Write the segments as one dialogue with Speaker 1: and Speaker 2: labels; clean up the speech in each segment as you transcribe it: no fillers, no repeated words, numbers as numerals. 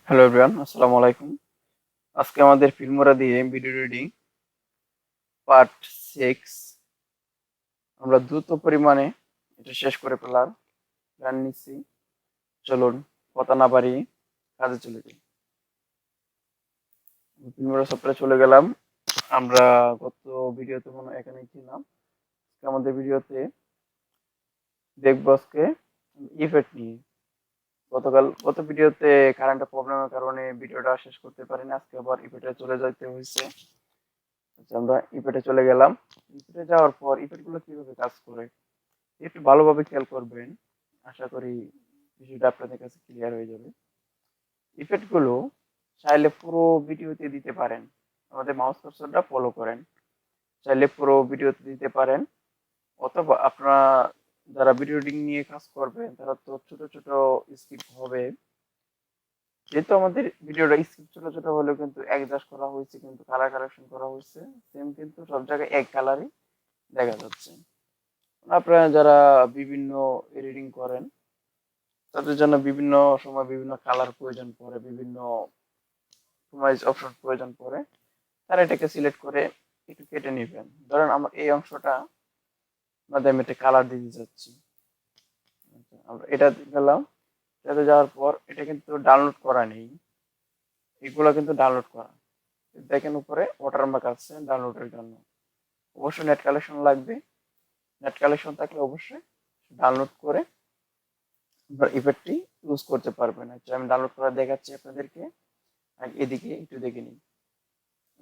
Speaker 1: Hello everyone, আসসালামু আলাইকুম। আজকে আমাদের ফিল্মোরা দিয়ে ভিডিও রিডিং পার্ট 6 আমরা দ্রুত পরিমাণে এটা শেষ করে ফেলার প্ল্যান নিচ্ছি। চলুন কথা না বাড়িয়ে কাজে চলে যাই। ফিল্মোরা সফটওয়্যারে চলে গেলাম। আমরা গত ভিডিওতে মনে হয় এখানেই ছিলাম। আজকে আমাদের ভিডিওতে দেখবো আজকে ইফেক্ট নিয়ে। গত ভিডিওতে কারেন্টের প্রবলেমের কারণে ভিডিওটা শেষ করতে পারিনি। আজকে আবার ইফেক্টে চলে যেতে হয়েছে। আচ্ছা, আমরা ইফেক্টে চলে গেলাম। ইফেক্টে যাওয়ার পর ইফেক্ট গুলো কিভাবে কাজ করে একটু ভালোভাবে খেয়াল করবেন। আশা করি বিষয়টা আপনাদের কাছে ক্লিয়ার হয়ে যাবে। ইফেক্ট গুলো চাইলে পুরো ভিডিওতে দিতে পারেন। আমাদের মাউস কার্সরটা ফলো করেন। চাইলে পুরো ভিডিওতে দিতে পারেন, অথবা আপনারা যারা ভিডিও এডিটিং নিয়ে কাজ করবেন তারা তো ছোট ছোট স্ক্রিপ্ট হবে। যেহেতু আমাদের ভিডিওটা স্ক্রিপ্ট ছোট ছোট হলেও কিন্তু অ্যাডজাস্ট করা হয়েছে, কিন্তু কালার কারেকশন করা হয়েছে সেম, কিন্তু সব জায়গায় এক কালারই দেখা যাচ্ছে। আপনারা যারা বিভিন্ন এডিটিং করেন তাদের জন্য বিভিন্ন সময় বিভিন্ন কালার প্রয়োজন পড়ে, বিভিন্ন কাস্টমাইজ অপশন প্রয়োজন পড়ে। তারা এটাকে সিলেক্ট করে একটু কেটে নেবেন। ধরেন আমার এই অংশটা মধ্যে আমি একটা কালার দিতে যাচ্ছি। আমরা এটা গেলাম, এটাতে যাওয়ার পর এটা কিন্তু ডাউনলোড করা নেই, এগুলো কিন্তু ডাউনলোড করা। দেখেন উপরে ওয়াটারমার্ক আছে ডাউনলোডের জন্য। অবশ্যই নেট কালেকশন লাগবে। নেট কালেকশন থাকলে অবশ্যই ডাউনলোড করে ইফেক্টটি ইউজ করতে পারবেন। আচ্ছা, আমি ডাউনলোড করে দেখাচ্ছি আপনাদেরকে। এদিকে একটু দেখে নিন।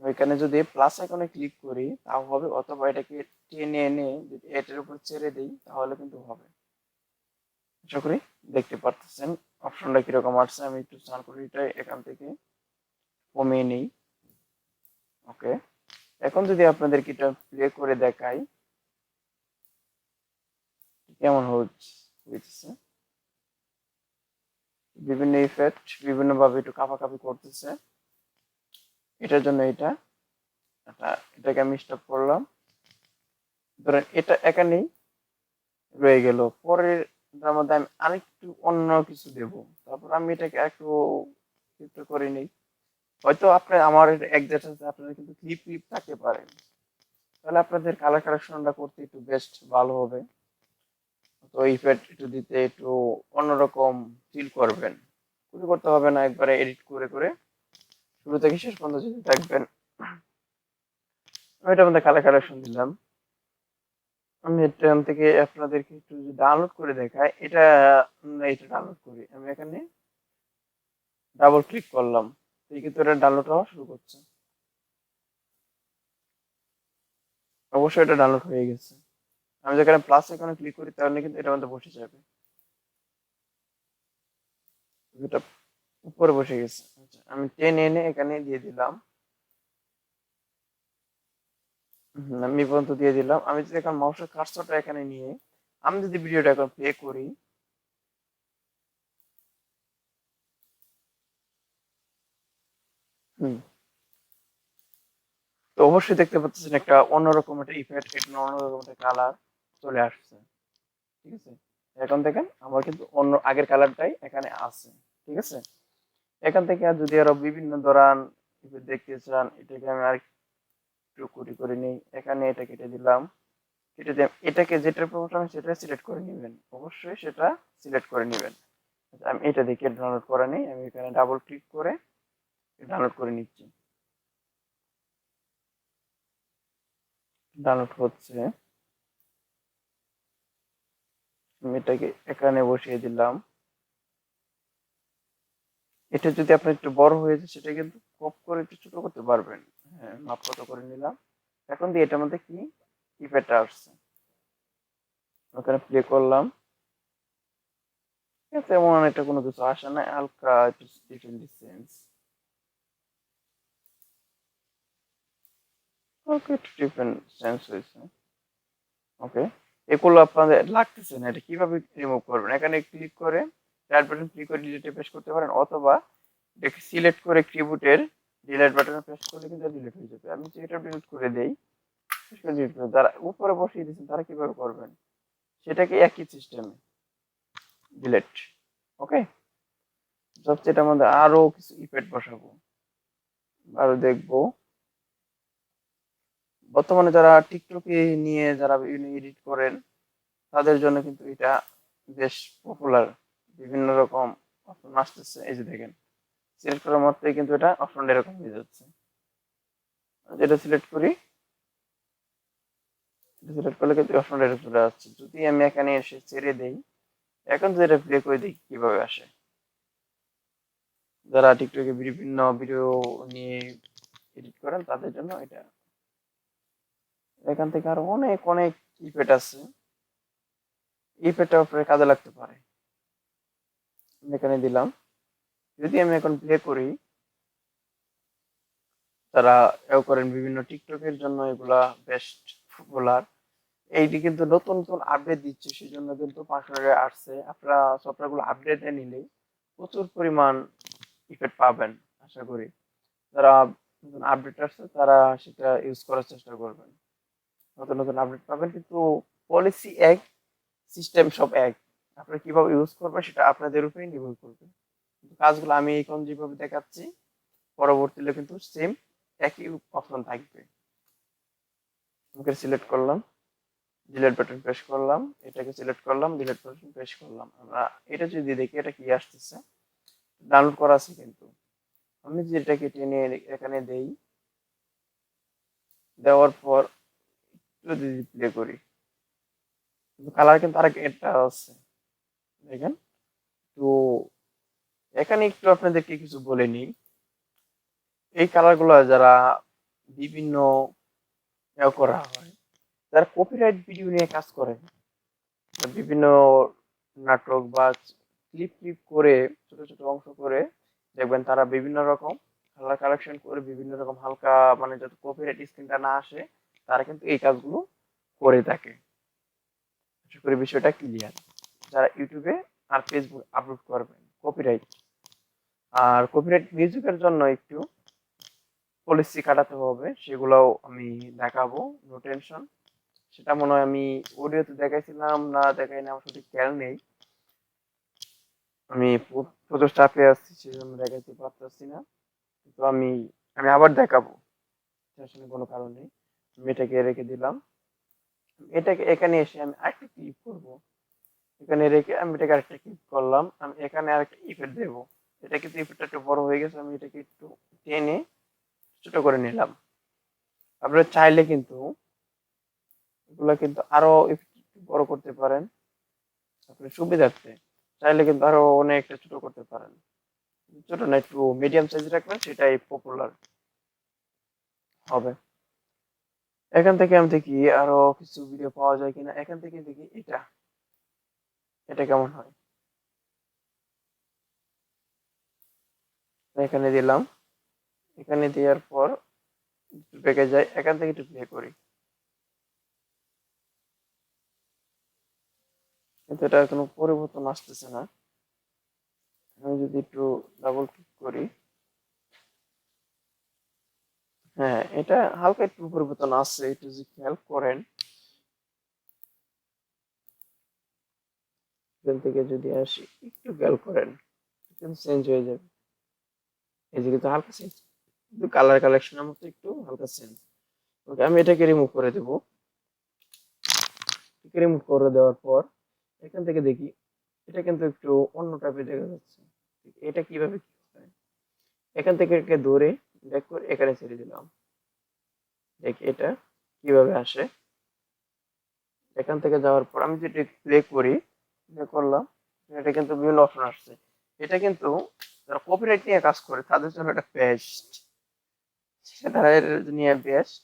Speaker 1: এখানে যদি প্লাস আইকনে ক্লিক করি তাও হবে, অথবা এটাকে টেনে এনে যদি এটার উপর ছেড়ে দিই তাহলে কিন্তু হবে। আশা করি দেখতে পারতেছেন অপশনটা কিরকম আসছে। আমি একটু স্নান করি, এটা এখান থেকে কমিয়ে নিই। ওকে, এখন যদি আপনাদেরকে এটা প্লে করে দেখাই কেমন হচ্ছে। বিভিন্ন ইফেক্ট বিভিন্ন ভাবে একটু কাঁপাকাঁপি করতেছে। এটার জন্য এটাকে আমি স্টপ করলাম। ধরেন এটা এখানেই রয়ে গেল। পরের তার মধ্যে আমি আরেকটু অন্য কিছু দেব, তারপর আমি এটাকে একটু একটু করে নিই। হয়তো আপনার আমার এক্সাক্ট আপনারা কিন্তু ক্লিপ ক্লিপ থাকতে পারে, তাহলে আপনাদের কালার কারেকশনটা করতে একটু বেস্ট ভালো হবে। তো ইফেক্ট একটু দিতে একটু অন্যরকম ফিল করবেন। শুরু করতে হবে না, একবারে এডিট করে করে শুরু থেকে শেষ পর্যন্ত যদি থাকবেন। আমি এটার মধ্যে কালার কারেকশন দিলাম। আমি এখান থেকে আপনাদেরকে একটু ডাউনলোড করে দেখাই। এটা ডাউনলোড করি। আমি এখানে ডাবল ক্লিক করলাম, এই কিন্তু এটা ডাউনলোড হওয়া শুরু করছে। অবশ্যই এটা ডাউনলোড হয়ে গেছে। আমি যেখানে প্লাস আইকনে ক্লিক করি তাহলে কিন্তু এটার মধ্যে বসে যাবে। এটা উপরে বসে গেছে। আচ্ছা, আমি টেনে এনে এখানে দিয়ে দিলাম। আমি এই পর্যন্ত দিয়ে দিলাম। আমি যদি এখন মাউসের কার্সরটা এখানে নিয়ে আমি যদি ভিডিওটা এখন প্লে করি, হুম, তো অবশ্যই দেখতে পাচ্ছেন একটা অন্যরকম একটা ইফেক্ট, একটা অন্যরকম একটা কালার চলে আসছে। ঠিক আছে, এখন দেখেন আমার কিন্তু অন্য আগের কালারটাই এখানে আছে। ঠিক আছে, এখান থেকে আর যদি আরো বিভিন্ন ধরান দেখতে চান, এটাকে আমি আর একটু কুটি করে নিই। এখানে এটা কেটে দিলাম, কেটে দিয়ে এটাকে যেটার প্রবলেম সেটা সিলেক্ট করে নেবেন। অবশ্যই সেটা সিলেক্ট করে নেবেন। আমি এটা দেখে ডাউনলোড করে নিই। আমি এখানে ডাবল ক্লিক করে ডাউনলোড করে নিচ্ছি। ডাউনলোড হচ্ছে। আমি এটাকে এখানে বসিয়ে দিলাম। এটা যদি আপনার একটু বড় হয়ে যায় সেটা কিন্তু ক্রপ করে একটু ছোট করতে পারবেন। হ্যাঁ, মাপ কত করে নিলাম। এখন দিয়ে এটার মধ্যে কি ইফেক্ট আসছে, ওখানে প্লে করলাম। তেমন একটা কোনো কিছু আসে না, হালকা একটু ডিফারেন্ট ডিসটেন্স, ওকে, একটু ডিফারেন্ট সেন্স হয়েছে। ওকে, এগুলো আপনাদের লাগতেছে না। এটা কিভাবে রিমুভ করবেন? এখানে ক্লিক করে রাইট বাটন ক্লিক করে ডিলিটে পেস্ট করতে পারেন, অথবা এটাকে সিলেক্ট করে কিবোর্ডের ডিলিট বাটনে প্রেস করলে কিন্তু ডিলিট হয়ে যাবে। আমি যদি এটা ডিলিট করে দেই, যারা উপরে বসিয়ে দিয়েছেন তারা কিভাবে করবেন সেটাকে একই সিস্টেমে ডিলিট। ওকে, সবচেয়ে এটার মধ্যে আরো কিছু ইফেক্ট বসাবো, আরো দেখবো। বর্তমানে যারা টিকটকে নিয়ে যারা এডিট করেন তাদের জন্য কিন্তু এটা বেশ পপুলার। বিভিন্ন রকম অপশন আসতেছে, এই যে দেখেন সিলেক্ট করার মাত্রই কিন্তু এটা অপশনটা এরকম হয়ে যাচ্ছে। যেটা সিলেক্ট করি, সিলেক্ট করলে কিন্তু অপশনটা এরকম চলে আসছে। যদি আমি এখানে এসে ছেড়ে দেই, এখন যদি এটা প্লে করে দিই কিভাবে আসে। যারা টিকটকে বিভিন্ন ভিডিও নিয়ে এডিট করেন তাদের জন্য এটা। এখান থেকে আরো অনেক অনেক ইফেক্ট আছে, ইফেক্টটা উপরে কাজে লাগতে পারে। এখানে দিলাম, যদি আমি এখন প্লে করি, তারা এও করেন বিভিন্ন টিকটকের জন্য এগুলা বেস্ট পপুলার। এইটি কিন্তু নতুন নতুন আপডেট দিচ্ছে, সেই জন্য কিন্তু 500 টাকা আসছে। আপনারা সফটওয়্যার গুলো আপডেট নিলে প্রচুর পরিমাণ ইফেক্ট পাবেন আশা করি। যারা নতুন আপডেট আসছে তারা সেটা ইউজ করার চেষ্টা করবেন। নতুন নতুন আপডেট পাবেন, কিন্তু পলিসি এক, সিস্টেম সব এক। আপনারা কিভাবে ইউজ করবেন সেটা আপনাদের উপরেই নির্ভর করবে। কিন্তু কাজগুলো আমি এখন যেভাবে দেখাচ্ছি পরবর্তীতে কিন্তু সেম একই অপশন থাকবে। ওকে সিলেক্ট করলাম, ডিলিট বাটন প্রেস করলাম, এটাকে সিলেক্ট করলাম, ডিলিট বাটন প্রেস করলাম। আমরা এটা যদি দেখি এটা কি আসতেছে, ডাউনলোড করা আছে কিন্তু। আমি যদি এটাকে টেনে এখানে দেই, দেওয়ার পর যদি প্লে করি, কিন্তু কালার কিন্তু আরেক এটা আছে দেখেন। তো এখানে একটু আপনাদেরকে কিছু বলে নিই। এই কালার গুলো যারা বিভিন্ন করা হয়, যারা কপিরাইট ভিডিও নিয়ে কাজ করে, বিভিন্ন নাটক বা ক্লিপ ক্লিপ করে ছোট ছোট অংশ করে দেখবেন তারা বিভিন্ন রকম কালার কালেকশন করে বিভিন্ন রকম হালকা, মানে যাতে কপিরাইট স্ক্রিনটা না আসে, তারা কিন্তু এই কাজগুলো করে থাকে। আশা করি বিষয়টা ক্লিয়ার। যারা ইউটিউবে আর ফেসবুক আপলোড করবেন কপিরাইট, আর কপিরাইট মিউজিকের জন্য একটু পলিসি কাটাতে হবে, সেগুলোও আমি দেখাবো, নো টেনশন। সেটা মনে হয় আমি অডিওতে দেখাইছিলাম না দেখাই না, আমার সঠিক খেয়াল নেই। আমি প্রচুর চাপে আছি সেজন্য দেখাইতে পারতেছি না, কিন্তু আমি আমি আবার দেখাবো, আসলে কোনো কারণ নেই। আমি এটাকে রেখে দিলাম, এটাকে এখানে এসে আমি আরেকটা ক্লিক করব। এখানে রেখে আমি এটাকে আরেকটা ক্লিক করলাম, আমি এখানে আরেকটা ইফেক্ট দেবো। এটা কিন্তু ইফেক্টটা একটু বড় হয়ে গেছে, আমি এটাকে একটু টেনে ছোট করে নিলাম। আপনারা চাইলে কিন্তু এগুলো কিন্তু আরো একটু বড় করতে পারেন আপনার সুবিধার্থে। চাইলে কিন্তু আরো অনেকটা ছোট করতে পারেন, ছোট না একটু মিডিয়াম সাইজ রাখবেন, সেটাই পপুলার হবে। এখান থেকে আমি দেখি আরো কিছু ভিডিও পাওয়া যায় কিনা, এখান থেকে দেখি এটা, এটা কেমন হয়। এখানে দিলাম, এখানে দেওয়ার পর ব্যাকে যাই, এখান থেকে একটু প্লে করি, কিন্তু এটা কোনো পরিবর্তন আসতেছে না। আমি যদি একটু ডাবল ক্লিক করি, হ্যাঁ এটা হালকা একটু পরিবর্তন আসছে, একটু যদি খেয়াল করেন। এখান থেকে যদি আসি একটু খেয়াল করেন, চেঞ্জ হয়ে যাবে। এই যে কিন্তু হালকা চেঞ্জ, কিন্তু কালার কালেকশনের মতো একটু হালকা চেঞ্জ। ওকে, আমি এটাকে রিমুভ করে দেবো। রিমুভ করে দেওয়ার পর এখান থেকে দেখি এটা কিন্তু একটু অন্য টাইপের দেখা যাচ্ছে। এটা কিভাবে কি হয়, এখান থেকে একে ধরে ব্যাক করে এখানে ছেড়ে দিলাম, দেখি এটা কিভাবে আসে। এখান থেকে যাওয়ার পর আমি যদি প্লে করি, প্লে করলাম, এটা কিন্তু বিভিন্ন অপশন আসছে। এটা কিন্তু যারা কপিরাইট নিয়ে কাজ করে তাদের জন্য এটা বেস্ট, তারা এর নিয়ে বেস্ট।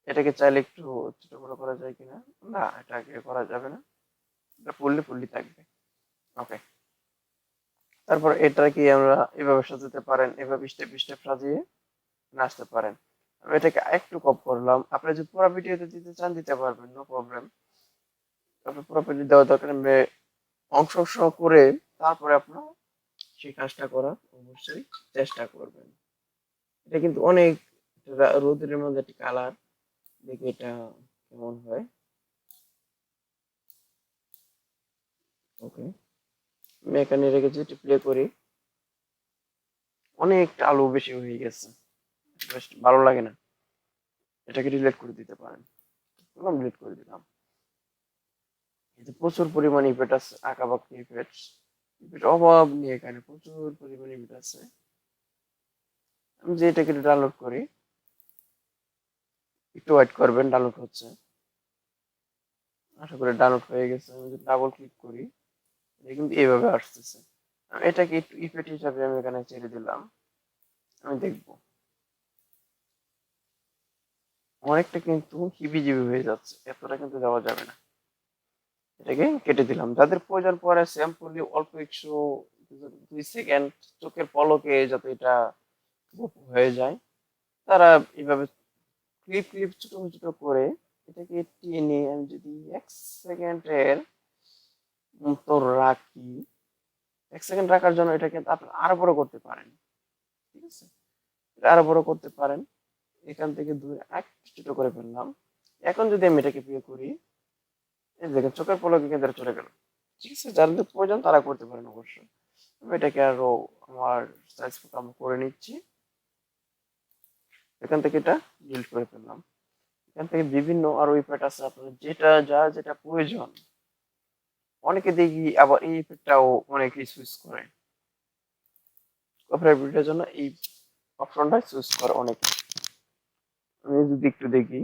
Speaker 1: এটাকে চাইলে একটু ছোট বড় করা যায় কিনা, না এটাকে করা যাবে না, এটা ফুললি ফুললি থাকবে। ওকে, তারপর এটা কি আমরা এভাবে সাজাতে পারেন, এভাবে স্টেপ স্টেপ সাজিয়ে নাচতে পারেন। আমি এটাকে একটু কপ করলাম, আপনি যদি পুরো ভিডিওতে দিতে চান দিতে পারবেন, নো প্রবলেম। আপনি পুরো ভিডিও দেওয়া দরকার, অংশ অংশ করে তারপরে আপনার সেই কাজটা করার অবশ্যই চেষ্টা করবেন। এটা কিন্তু অনেক রোদের মধ্যে একটা কালার, দেখি এটা কেমন হয়। ওকে, আমি এখানে রেখেছি, একটু প্লে করি। অনেকটা আলো বেশি হয়ে গেছে, বেশ ভালো লাগে না, এটাকে ডিলিট করে দিতে পারেন। ডিলিট করে দিলাম। এতে প্রচুর পরিমাণে ইফেক্ট আছে, আঁকাবাঁকা ইফেক্ট, ইফেক্ট অভাব নিয়ে এখানে প্রচুর পরিমাণে ইফেক্ট আছে। আমি যে এটাকে ডাউনলোড করি, একটু ওয়েট করবেন, ডাউনলোড হচ্ছে। আশা করি ডাউনলোড হয়ে গেছে। আমি যদি ডাবল ক্লিক করি, এটা কিন্তু এইভাবে আসতেছে। এটাকে একটু ইফেক্ট হিসাবে আমি এখানে ছেড়ে দিলাম, আমি দেখবো। অনেকটা কিন্তু হিবিজিবি হয়ে যাচ্ছে, এতটা কিন্তু দেওয়া যাবে না। এটাকে কেটে দিলাম। যাদের প্রয়োজন পড়ে স্যাম্পলি অল্প একটু 2 সেকেন্ড চোখের পলকে যাতে এটা হয়ে যায়, তারা এইভাবে ক্লিপ ক্লিপ ছোট ছোট করে এটাকে টেনে আমি যদি 1 সেকেন্ডের মতো রাখি, 1 সেকেন্ড রাখার জন্য এটাকে আপনি আরো বড় করতে পারেন। ঠিক আছে, এটা আরো বড় করতে পারেন। এখান থেকে দূরে একটু ছোট করে ফেললাম। এখন যদি আমি এটাকে প্লে করি, এই দেখেন চোখের পলকে কিন্তু এটা চলে গেল। ঠিক আছে, যাদের প্রয়োজন তারা করতে পারেন অবশ্যই। আমি এটাকে আরো আমার সাইজ মতো করে নিচ্ছি। এখান থেকে এটা ডিলিট করে ফেললাম। এখান থেকে বিভিন্ন আরো ইফেক্ট আছে, আপনার যেটা যেটা প্রয়োজন। অনেকে দেখি আবার এই ইফেক্টটাও অনেকে চুজ করে, কপিরাইট ভিডিওর জন্য এই অপশনটা চুজ করে অনেকে। আমি যদি একটু দেখি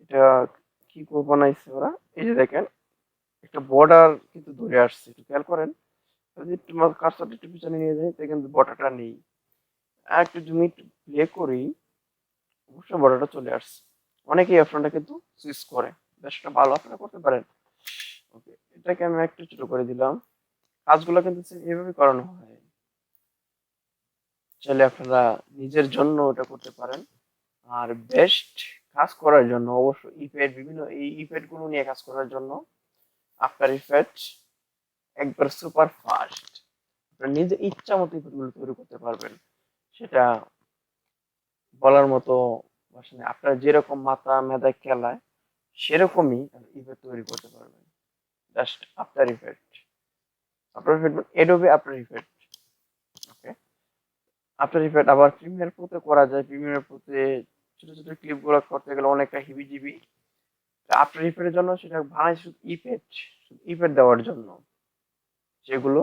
Speaker 1: এটা কি করে বানাইছে ওরা। এই যে দেখেন, একটা বর্ডার কিন্তু ধরে আসছে, একটু খেয়াল করেন। যদি একটু কার্সরটা একটু পিছনে নিয়ে যাই, তাই কিন্তু বর্ডারটা নেই। আর একটু জুম একটু প্লে করি, অবশ্যই বর্ডারটা চলে আসছে। অনেকে এই অপশনটা কিন্তু চুজ করে, বেশ ভালো, আপনারা করতে পারেন। ওকে, এটাকে আমি একটু ছোট করে দিলাম। কাজগুলো কিন্তু এভাবে করানো হয়, চাইলে আপনারা নিজের জন্য ওটা করতে পারেন। আর বেস্ট কাজ করার জন্য অবশ্যই ইফেক্ট, বিভিন্ন এই ইফেক্ট গুলো নিয়ে কাজ করার জন্য আফটার ইফেক্ট একবার সুপার ফাস্ট। আপনার নিজে ইচ্ছা মতো ইফেক্ট গুলো তৈরি করতে পারবেন, সেটা বলার মতো ভাষা নেই। আপনার যেরকম মাথা মেধা খেলায় সেরকমই ইফেক্ট তৈরি করতে পারবেন। Just after effect, after effect Adobe after effect. Okay, after effect আবার প্রিমিয়ার প্রোতে করা যায়। প্রিমিয়ার প্রোতে ছোট ছোট ক্লিপ গুলো করতে গেলে অনেকটা হিবিজিবি। আফটার ইফেক্টের জন্য সেটা বানাই শুধু ইফেক্ট, ইফেক্ট দেওয়ার জন্য, যেগুলো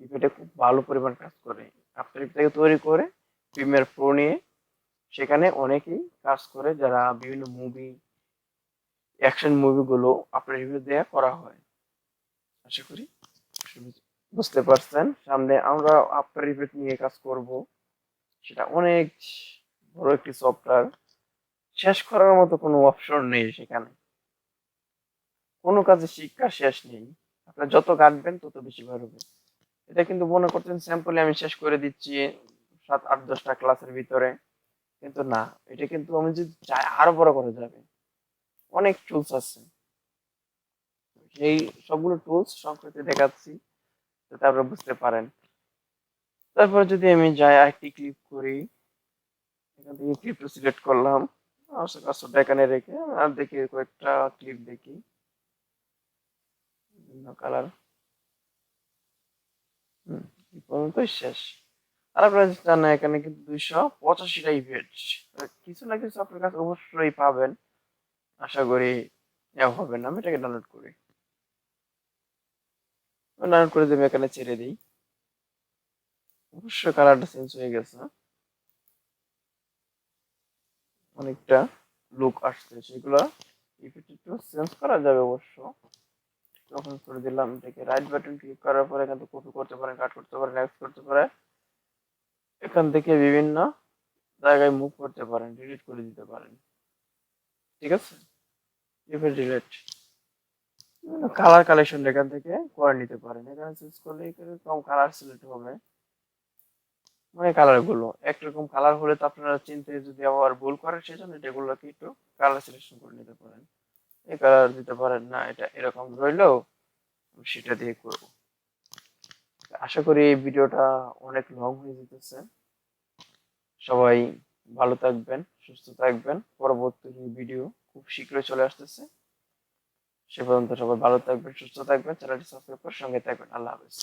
Speaker 1: ইফেক্টে খুব ভালো পরিমাণ কাজ করে। আফটার ইফেক্ট থেকে তৈরি করে প্রিমিয়ার প্রো নিয়ে সেখানে অনেকেই কাজ করে, যারা বিভিন্ন মুভি, অ্যাকশন মুভিগুলো আফটার ইফেক্ট দিয়ে করা হয়। আশা করি বুঝতে পারছেন। সামনে আমরা আফটার ইফেক্ট নিয়ে কাজ করব, সেটা অনেক বড় একটি সফটওয়্যার। শেষ করার মতো কোনো অপশন নেই সেখানে, কোনো কাজে শিক্ষা শেষ নেই। আপনার যত কাটবেন তত বেশি বাড়বে। এটা কিন্তু মনে করছেন স্যাম্পলে আমি শেষ করে দিচ্ছি 7, 8, 10টা ক্লাসের ভিতরে, কিন্তু না, এটা কিন্তু আমি যদি চাই আরো বড় করা যাবে। অনেক টুলস আছে, সেই সবগুলো টুলস সংক্ষেপে দেখাচ্ছি যাতে আপনারা বুঝতে পারেন। তারপর যদি আমি যাই আইটি ক্লিক করি, এখান থেকে ক্লিপটা সিলেক্ট করলাম, কাজটা এখানে রেখে আর দেখি কয়েকটা ক্লিপ দেখি বিভিন্ন কালার। এই পর্যন্তই শেষ। আর আপনারা জানেন এখানে কিন্তু 285টা ইভেন্ট, কিছু না কিছু আপনার কাছে অবশ্যই পাবেন। আশা করি হবে না। আমি এটাকে ডাউনলোড করি, ডাউনলোড করে আমি এখানে ছেড়ে দিই। অবশ্যই কালারটা চেঞ্জ হয়ে গেছে, অনেকটা লুক আসছে। সেগুলো ইফেক্ট একটু চেঞ্জ করা যাবে অবশ্য। তখন করে দিলাম, এটাকে রাইট বাটন ক্লিক করার পরে এখান থেকে কপি করতে পারেন, কাট করতে পারেন, এক্স করতে পারেন। এখান থেকে বিভিন্ন জায়গায় মুভ করতে পারেন, ডিলিট করে দিতে পারেন। ঠিক আছে, ইফেক্ট ডিলিট, কালার কালেকশন এখান থেকে করে নিতে পারেন। এখানে চুজ করলে এরকম কালার সিলেক্ট হবে, মানে কালার গুলো একরকম কালার হলে তো আপনারা চিনতে যদি আবার ভুল করেন, সেজন্য এগুলোকে একটু কালার সিলেকশন করে নিতে পারেন। এই কালার দিতে পারেন না, এটা এরকম রইলো, সেটা দিয়ে করব। আশা করি এই ভিডিওটা অনেক লং হয়ে যেতেছে। সবাই ভালো থাকবেন, সুস্থ থাকবেন। পরবর্তী ভিডিও খুব শীঘ্রই চলে আসতেছে। সে পর্যন্ত সবাই ভালো থাকবেন, সুস্থ থাকবেন, চ্যানেলটি সাবস্ক্রাইব করে সঙ্গে থাকবেন। আল্লাহ হাফেজ।